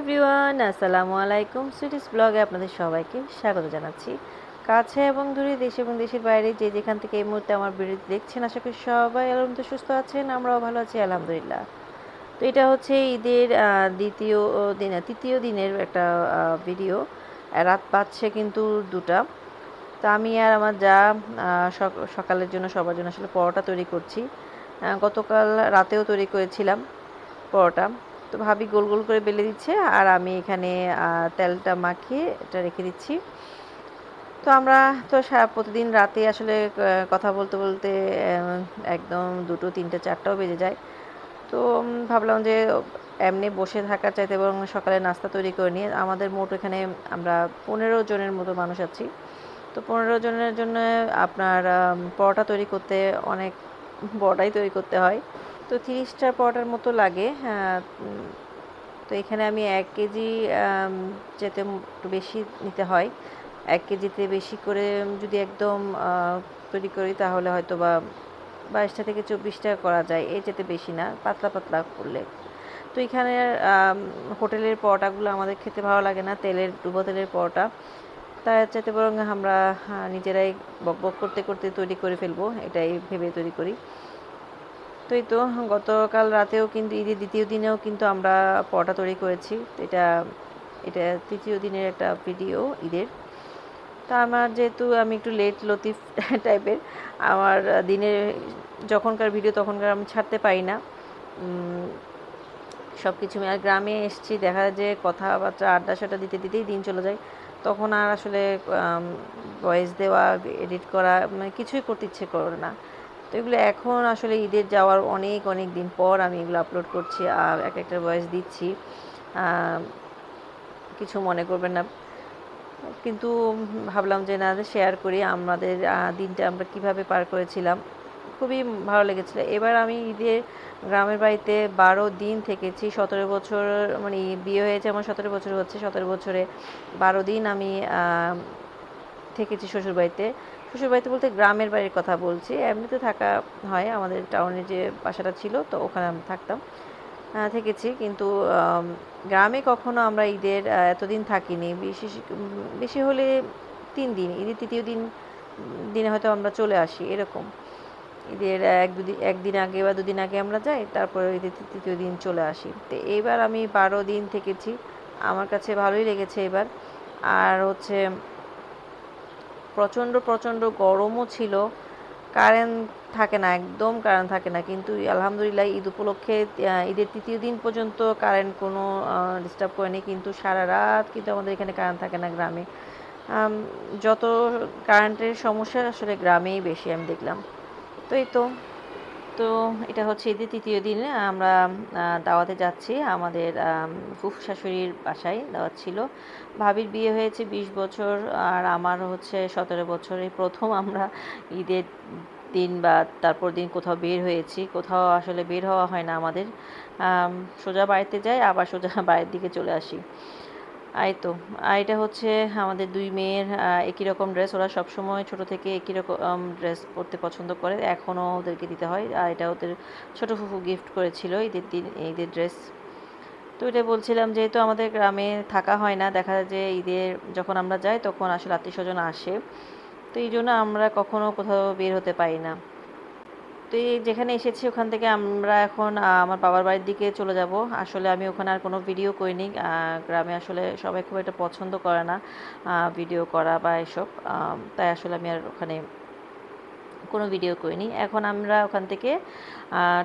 Everyone, আসসালামু আলাইকুম। Sweeties ব্লগে আপনাদের সবাইকে স্বাগত জানাচ্ছি। কাছে এবং দূরে, দেশ এবং দেশের বাইরে যে যেখান থেকে এই মুহূর্তে আমার ভিডিও দেখছেন, আশা করি সবাই আলহামদুলিল্লাহ সুস্থ আছেন। আমরাও ভালো আছি আলহামদুলিল্লাহ। তো এটা হচ্ছে ঈদের তৃতীয় দিনের একটা ভিডিও। রাত বাজছে কিন্তু 2টা। তো আমি আর আমার যা সকালের জন্য সবার জন্য আসলে পরোটা তৈরি করছি। গতকাল রাতেও তৈরি করেছিলাম পরোটা। তো ভাবি গোল গোল করে বেলে দিচ্ছে আর আমি এখানে তেলটা মাখিয়ে এটা রেখে দিচ্ছি। তো আমরা তো প্রতিদিন রাতে আসলে কথা বলতে বলতে একদম 2টো 3টে 4টাও বেজে যায়। তো ভাবলাম যে এমনি বসে থাকার চাইতে বরং সকালে নাস্তা তৈরি করে নিয়ে আমাদের মোট এখানে আমরা 15 জনের মতো মানুষ আছি। তো 15 জনের জন্য আপনার পরোটা তৈরি করতে অনেক বড়াই তৈরি করতে হয়। তো 30টা পরোটার মতো লাগে। তো এখানে আমি 1 কেজি যেতে একটু বেশি নিতে হয়। 1 কেজিতে বেশি করে যদি একদম তৈরি করি তাহলে হয়তো বা 22টা থেকে 24টা করা যায়, এর চেয়ে বেশি না, পাতলা পাতলা করলে। তো এখানে হোটেলের পরোটাগুলো আমাদের খেতে ভালো লাগে না, ডুবো তেলের পরোটা। তার চাইতে বরং আমরা নিজেরাই বকবক করতে করতে তৈরি করে ফেলবো, এটাই ভেবে তৈরি করি। তো এই তো গতকাল রাতেও কিন্তু ঈদের দ্বিতীয় দিনেও কিন্তু আমরা পরোটা তৈরি করেছি। এটা এটা তৃতীয় দিনের একটা ভিডিও ঈদের। তা আমার যেহেতু আমি একটু লেট লতিফ টাইপের, আমার দিনের যখনকার ভিডিও তখনকার আমি ছাড়তে পারি না। সব কিছু আর গ্রামে এসেছি, দেখা যায় যে কথাবার্তা আড্ডা সাড্ডা দিতে দিতেই দিন চলে যায়। তখন আর আসলে ভয়েস দেওয়া, এডিট করা মানে কিছুই করতে ইচ্ছে করে না। তো এগুলো এখন আসলে ঈদের যাওয়ার অনেক অনেক দিন পর আমি এগুলো আপলোড করছি আর এক একটা ভয়েস দিচ্ছি। কিছু মনে করবেন না, কিন্তু ভাবলাম যে না, শেয়ার করি আমাদের দিনটা আমরা কিভাবে পার করেছিলাম। খুবই ভালো লেগেছিল। এবার আমি ঈদের গ্রামের বাড়িতে 12 দিন থেকেছি। 17 বছর মানে বিয়ে হয়েছে আমার, 17 বছর হচ্ছে। 17 বছরে 12 দিন আমি থেকেছি শ্বশুরবাড়িতে। শ্বশুরবাড়িতে বলতে গ্রামের বাড়ির কথা বলছি, এমনিতে থাকা হয় আমাদের টাউনে যে বাসাটা ছিল, তো ওখানে আমি থাকতাম, থেকেছি। কিন্তু গ্রামে কখনো আমরা ঈদের এতদিন থাকিনি। বেশি হলে 3 দিন, ঈদের তৃতীয় দিনে হয়তো আমরা চলে আসি এরকম। ঈদের একদিন আগে বা 2 দিন আগে আমরা যাই, তারপরে ঈদের তৃতীয় দিন চলে আসি। তো এইবার আমি 12 দিন থেকেছি, আমার কাছে ভালোই লেগেছে এবার। আর হচ্ছে প্রচণ্ড প্রচণ্ড গরমও ছিল, কারেন্ট থাকে না, একদম কারেন্ট থাকে না। কিন্তু আলহামদুলিল্লাহ ঈদ উপলক্ষে ঈদের তৃতীয় দিন পর্যন্ত কারেন্ট কোনো ডিস্টার্ব করেনি। কিন্তু সারা রাত কিন্তু আমাদের এখানে কারেন্ট থাকে না গ্রামে। যত কারেন্টের সমস্যা আসলে গ্রামেই বেশি আমি দেখলাম। তো এই তো এটা হচ্ছে ঈদের তৃতীয় দিনে আমরা দাওয়াতে যাচ্ছি। আমাদের ফুফু শাশুড়ির বাসায় দাওয়াত ছিল। ভাবির বিয়ে হয়েছে 20 বছর আর আমার হচ্ছে 17 বছর। এই প্রথম আমরা ঈদের দিন বা তারপর দিন কোথাও বের হয়েছি। কোথাও আসলে বের হওয়া হয় না আমাদের, সোজা বাড়িতে যাই আবার সোজা বাড়ির দিকে চলে আসি। এই তো এটা হচ্ছে আমাদের 2 মেয়ের একই রকম ড্রেস। ওরা সবসময় ছোট থেকে একই রকম ড্রেস পরতে পছন্দ করে, এখনও ওদেরকে দিতে হয়। আর এটা ওদের ছোট ফুফু গিফট করেছিল ঈদের ড্রেস। তো এটা বলছিলাম, যেহেতু আমাদের গ্রামে থাকা হয় না, দেখা যায় যে ঈদের যখন আমরা যাই তখন আসলে আত্মীয় স্বজন আসে, তো এই জন্য আমরা কখনো কোথাও বের হতে পারি না। তো এই যেখানে এসেছি ওখান থেকে আমরা এখন আমার বাবার বাড়ির দিকে চলে যাব। আসলে আমি ওখানে আর কোনো ভিডিও করিনি। গ্রামে আসলে সবাই খুব একটা পছন্দ করে না ভিডিও করা বা এসব, তাই আসলে আমি আর ওখানে কোনো ভিডিও করিনি। এখন আমরা ওখান থেকে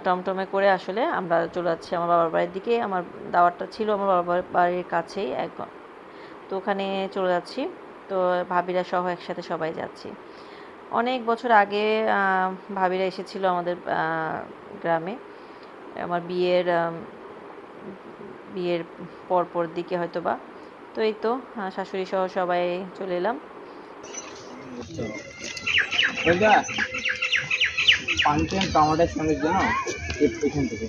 টমটমে করে আসলে আমরা চলে যাচ্ছি আমার বাবার বাড়ির দিকে। আমার দাওয়াতটা ছিল আমার বাবার বাড়ির কাছেই একদম, তো ওখানে চলে যাচ্ছি। তো ভাবিরা সহ একসাথে সবাই যাচ্ছি। অনেক বছর আগে ভাবিরা এসেছিল আমাদের গ্রামে, আমার বিয়ের পরপর দিকে হয়তো বা। তো এই তো শাশুড়ি সহ সবাই চলে এলাম। টমেটোর সঙ্গে জন্য এখান থেকে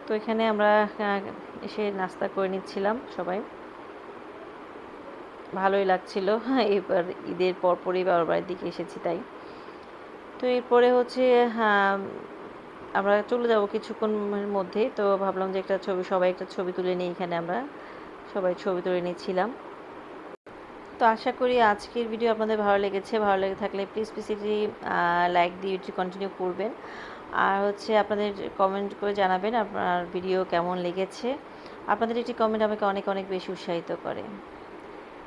তো এখানে আমরা এসে নাস্তা করে নিচ্ছিলাম সবাই, ভালোই লাগছিল। এবার ঈদের পরপরই বাবার বাড়ির দিকে এসেছি তাই। তো এরপরে হচ্ছে হ্যাঁ, আমরা চলে যাব কিছুক্ষণের মধ্যে। তো ভাবলাম যে সবাই একটা ছবি তুলে নিই, এখানে আমরা সবাই ছবি তুলে নিচ্ছিলাম। তো আশা করি আজকের ভিডিও আপনাদের ভালো লেগেছে। ভালো লেগে থাকলে প্লিজ এটি লাইক দিয়ে এটি কন্টিনিউ করবেন। আর হচ্ছে আপনাদের কমেন্ট করে জানাবেন আপনার ভিডিও কেমন লেগেছে। আপনাদের একটি কমেন্ট আমাকে অনেক অনেক বেশি উৎসাহিত করে।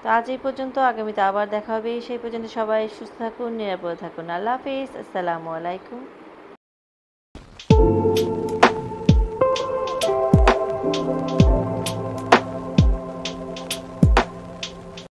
তো আজ এই পর্যন্ত, আগামীতে আবার দেখা হবে। সেই পর্যন্ত সবাই সুস্থ থাকুন, নিরাপদে থাকুন। আল্লাহ হাফিজ, আসসালামু আলাইকুম।